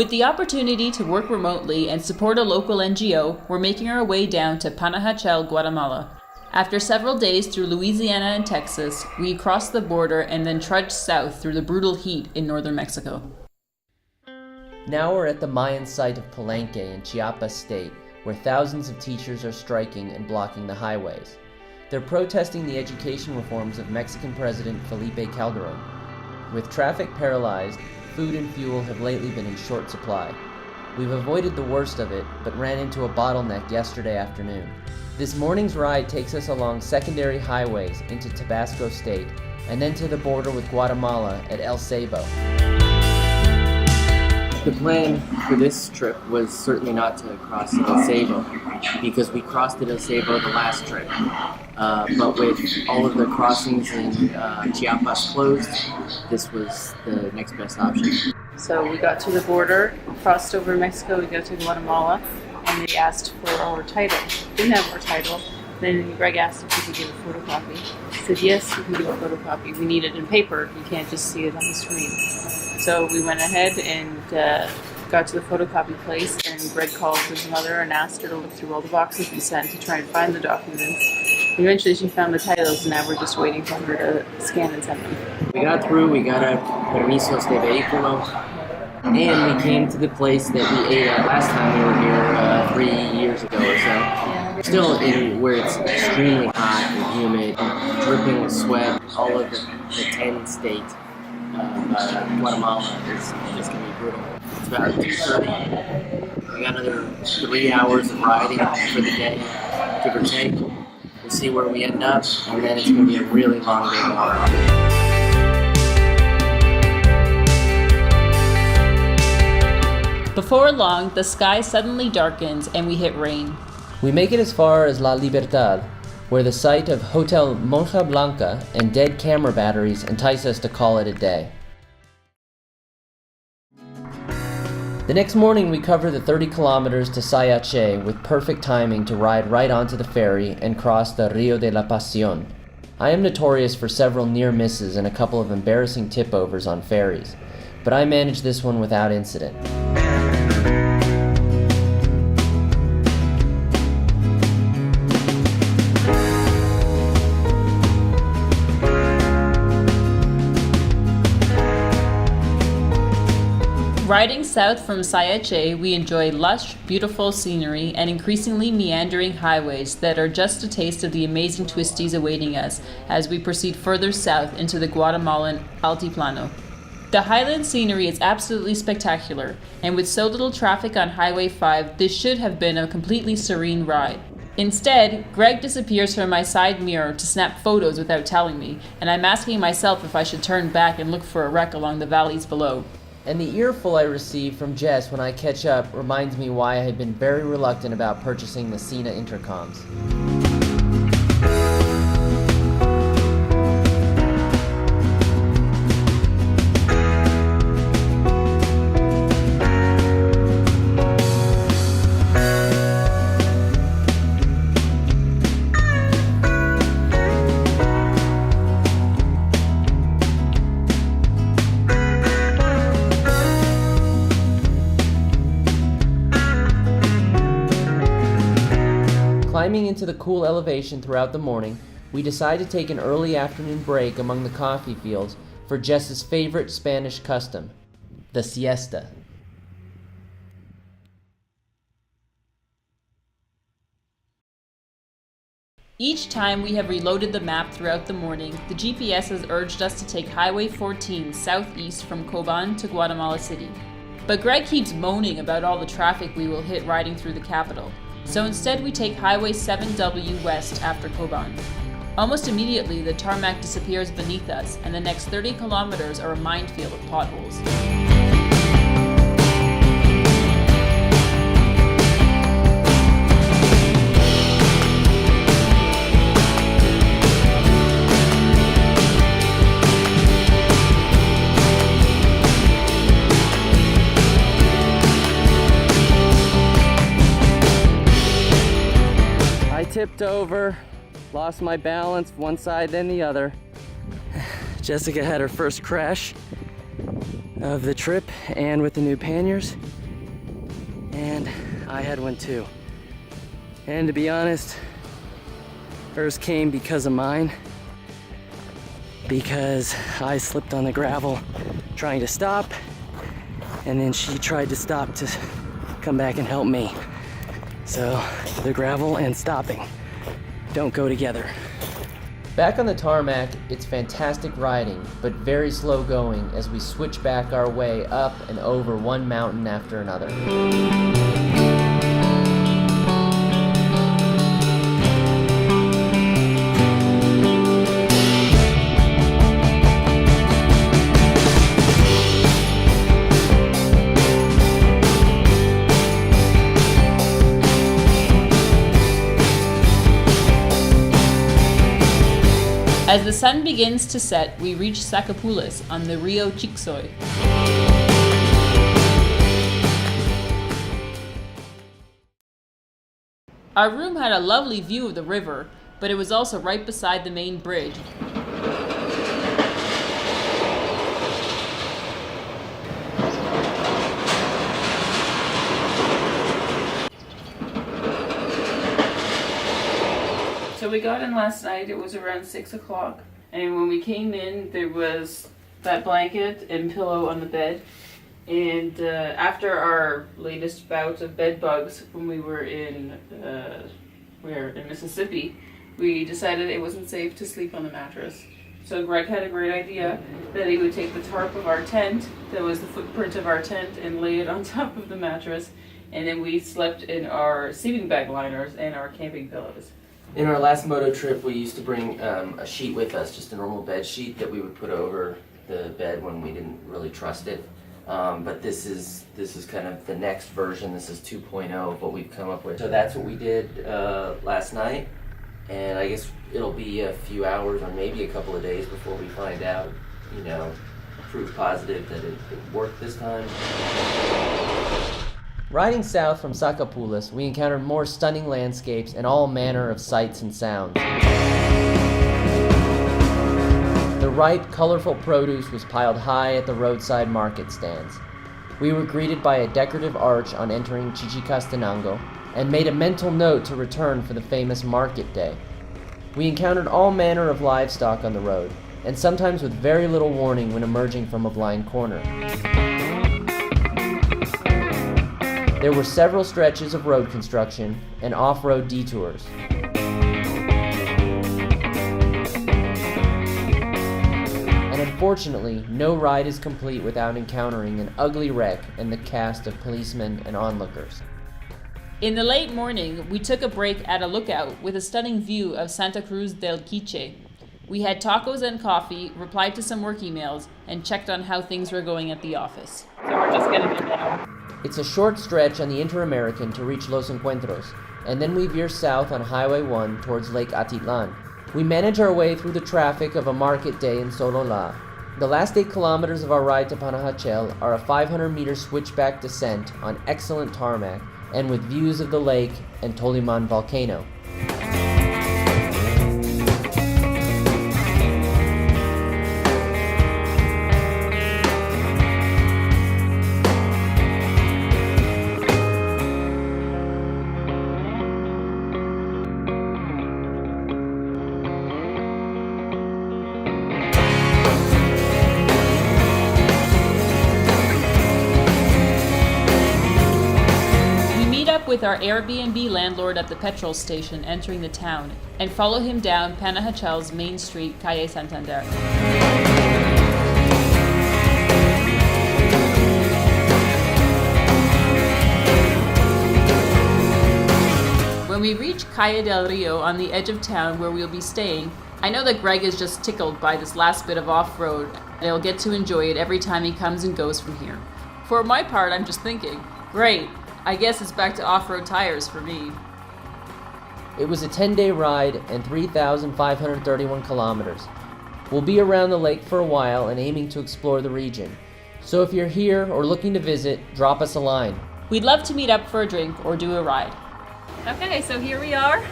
With the opportunity to work remotely and support a local NGO, we're making our way down to Panajachel, Guatemala. After several days through Louisiana and Texas, we crossed the border and then trudged south through the brutal heat in northern Mexico. Now we're at the Mayan site of Palenque in Chiapas State, where thousands of teachers are striking and blocking the highways. They're protesting the education reforms of Mexican President Felipe Calderón. With traffic paralyzed, food and fuel have lately been in short supply. We've avoided the worst of it, but ran into a bottleneck yesterday afternoon. This morning's ride takes us along secondary highways into Tabasco State, and then to the border with Guatemala at El Ceibo. The plan for this trip was certainly not to cross El Ceibo, because we crossed at El Ceibo the last trip. But with all of the crossings in Chiapas closed, this was the next best option. So we got to the border, crossed over Mexico, we got to Guatemala, and they asked for our title. Didn't have our title. Then Greg asked if we could give a photocopy. I said, yes, you can give a photocopy. We need it in paper. You can't just see it on the screen. So we went ahead and got to the photocopy place, and Greg called his mother and asked her to look through all the boxes we sent to try and find the documents. Eventually she found the titles, and now we're just waiting for her to scan and send them. We got through, we got our permisos de vehículo, and we came to the place that we ate at last time we were here 3 years ago or so. Yeah. We're still in where it's extremely hot and humid, dripping with sweat. All of the Petén state of Guatemala is just going to be brutal. It's about 2:30. We got another 3 hours of riding for the day, give or take. We'll see where we end up, and then it's going to be a really long day tomorrow. Before long, the sky suddenly darkens and we hit rain. We make it as far as La Libertad, where the sight of Hotel Monja Blanca and dead camera batteries entice us to call it a day. The next morning we cover the 30 kilometers to Sayaxché with perfect timing to ride right onto the ferry and cross the Rio de la Pasión. I am notorious for several near misses and a couple of embarrassing tip-overs on ferries, but I managed this one without incident. Riding south from Sayaxché, we enjoy lush, beautiful scenery and increasingly meandering highways that are just a taste of the amazing twisties awaiting us as we proceed further south into the Guatemalan Altiplano. The highland scenery is absolutely spectacular, and with so little traffic on Highway 5, this should have been a completely serene ride. Instead, Greg disappears from my side mirror to snap photos without telling me, and I'm asking myself if I should turn back and look for a wreck along the valleys below. And the earful I receive from Jess when I catch up reminds me why I had been very reluctant about purchasing the Sena intercoms. Climbing into the cool elevation throughout the morning, we decide to take an early afternoon break among the coffee fields for Jess's favorite Spanish custom, the siesta. Each time we have reloaded the map throughout the morning, the GPS has urged us to take Highway 14 southeast from Cobán to Guatemala City. But Greg keeps moaning about all the traffic we will hit riding through the capital. So instead we take Highway 7W west after Cobán. Almost immediately the tarmac disappears beneath us, and the next 30 kilometers are a minefield of potholes. Tipped over, lost my balance one side then the other. Jessica had her first crash of the trip and with the new panniers. and I had one too. And to be honest, hers came because of mine, because I slipped on the gravel trying to stop, and then she tried to stop to come back and help me. So the gravel and stopping don't go together. Back on the tarmac, it's fantastic riding, but very slow going as we switch back our way up and over one mountain after another. As the sun begins to set, we reach Sacapulas on the Rio Chicxoy. Our room had a lovely view of the river, but it was also right beside the main bridge. So we got in last night, it was around 6 o'clock, and when we came in, there was that blanket and pillow on the bed. And after our latest bout of bed bugs, when we were in Mississippi, we decided it wasn't safe to sleep on the mattress. So Greg had a great idea that he would take the tarp of our tent, that was the footprint of our tent, and lay it on top of the mattress. And then we slept in our sleeping bag liners and our camping pillows. In our last moto trip, we used to bring a sheet with us, just a normal bed sheet that we would put over the bed when we didn't really trust it. But this is kind of the next version. This is 2.0 of what we've come up with. So that's what we did last night, and I guess it'll be a few hours or maybe a couple of days before we find out, proof positive that it worked this time. Riding south from Sacapulas, we encountered more stunning landscapes and all manner of sights and sounds. The ripe, colorful produce was piled high at the roadside market stands. We were greeted by a decorative arch on entering Chichicastenango and made a mental note to return for the famous market day. We encountered all manner of livestock on the road, and sometimes with very little warning when emerging from a blind corner. There were several stretches of road construction and off-road detours. And unfortunately, no ride is complete without encountering an ugly wreck and the cast of policemen and onlookers. In the late morning, we took a break at a lookout with a stunning view of Santa Cruz del Quiche. We had tacos and coffee, replied to some work emails, and checked on how things were going at the office. So we're just getting in now. It's a short stretch on the Inter-American to reach Los Encuentros, and then we veer south on Highway 1 towards Lake Atitlan. We manage our way through the traffic of a market day in Sololá. The last 8 kilometers of our ride to Panajachel are a 500-meter switchback descent on excellent tarmac and with views of the lake and Toliman volcano. With our Airbnb landlord at the petrol station entering the town and follow him down Panajachel's main street, Calle Santander. When we reach Calle del Rio on the edge of town where we'll be staying, I know that Greg is just tickled by this last bit of off-road and he'll get to enjoy it every time he comes and goes from here. For my part, I'm just thinking, great. I guess it's back to off-road tires for me. It was a 10-day ride and 3,531 kilometers. We'll be around the lake for a while and aiming to explore the region. So if you're here or looking to visit, drop us a line. We'd love to meet up for a drink or do a ride. Okay, so here we are.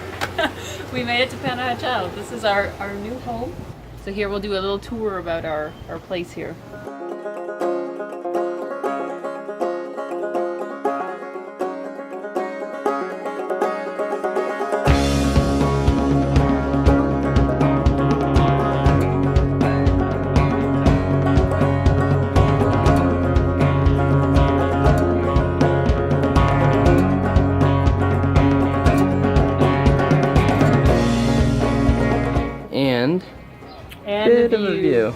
We made it to Panajachel. This is our new home. So here we'll do a little tour about our place here. and And bit the of a view. view.